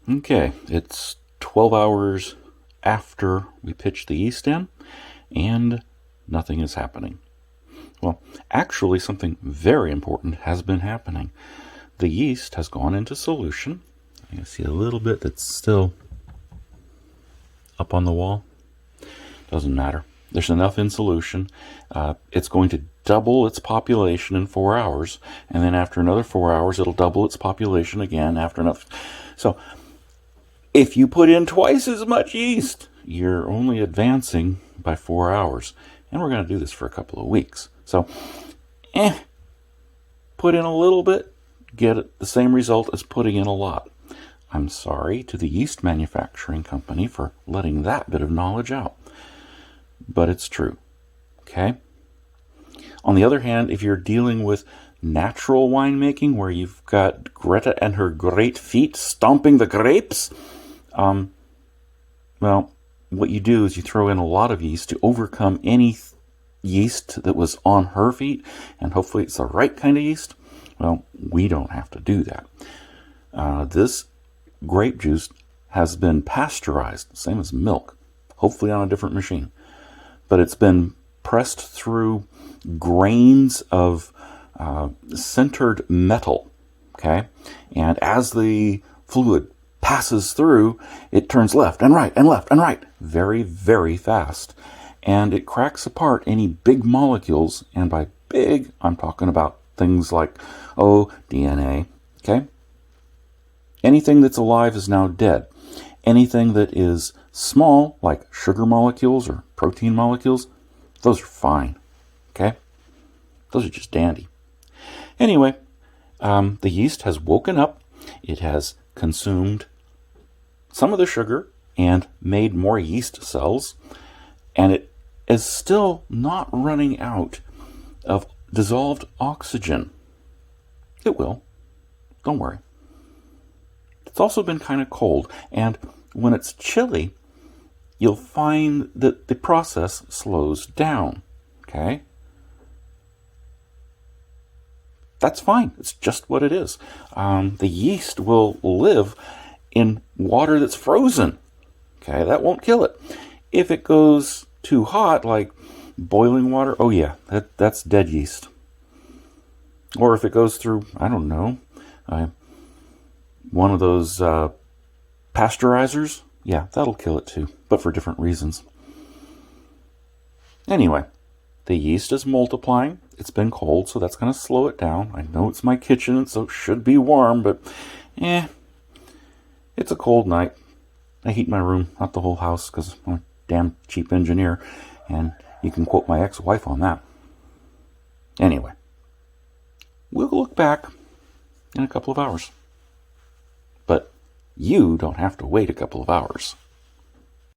Okay, it's 12 hours after we pitch the yeast in, and nothing is happening. Well, actually, something very important has been happening. The yeast has gone into solution. You can see a little bit that's still up on the wall. Doesn't matter. There's enough in solution. It's going to double its population in 4 hours, and then after another 4 hours, it'll double its population again after enough. So, if you put in twice as much yeast, you're only advancing by 4 hours. And we're going to do this for a couple of weeks. So, put in a little bit, get the same result as putting in a lot. I'm sorry to the yeast manufacturing company for letting that bit of knowledge out. But it's true. Okay? On the other hand, if you're dealing with natural winemaking, where you've got Greta and her great feet stomping the grapes, well, what you do is you throw in a lot of yeast to overcome any yeast that was on her feet, and hopefully it's the right kind of yeast. Well, we don't have to do that. This grape juice has been pasteurized, same as milk, hopefully on a different machine. But it's been pressed through grains of sintered metal, okay? And as the fluid passes through, it turns left and right and left and right very, very fast. And it cracks apart any big molecules, and by big, I'm talking about things like, DNA, okay? Anything that's alive is now dead. Anything that is small, like sugar molecules or protein molecules, those are fine, okay? Those are just dandy. Anyway, the yeast has woken up. It has consumed some of the sugar and made more yeast cells, and it is still not running out of dissolved oxygen. It will. Don't worry. It's also been kind of cold, and when it's chilly, you'll find that the process slows down, okay? That's fine. It's just what it is. The yeast will live in water that's frozen, okay? That won't kill it. If it goes too hot, like boiling water, oh yeah, that's dead yeast. Or if it goes through, I don't know, one of those pasteurizers, yeah, that'll kill it too, but for different reasons. Anyway, the yeast is multiplying. It's been cold, so that's going to slow it down. I know it's my kitchen, so it should be warm, but it's a cold night. I heat my room, not the whole house, because I'm a damn cheap engineer, and you can quote my ex-wife on that. Anyway, we'll look back in a couple of hours. But you don't have to wait a couple of hours.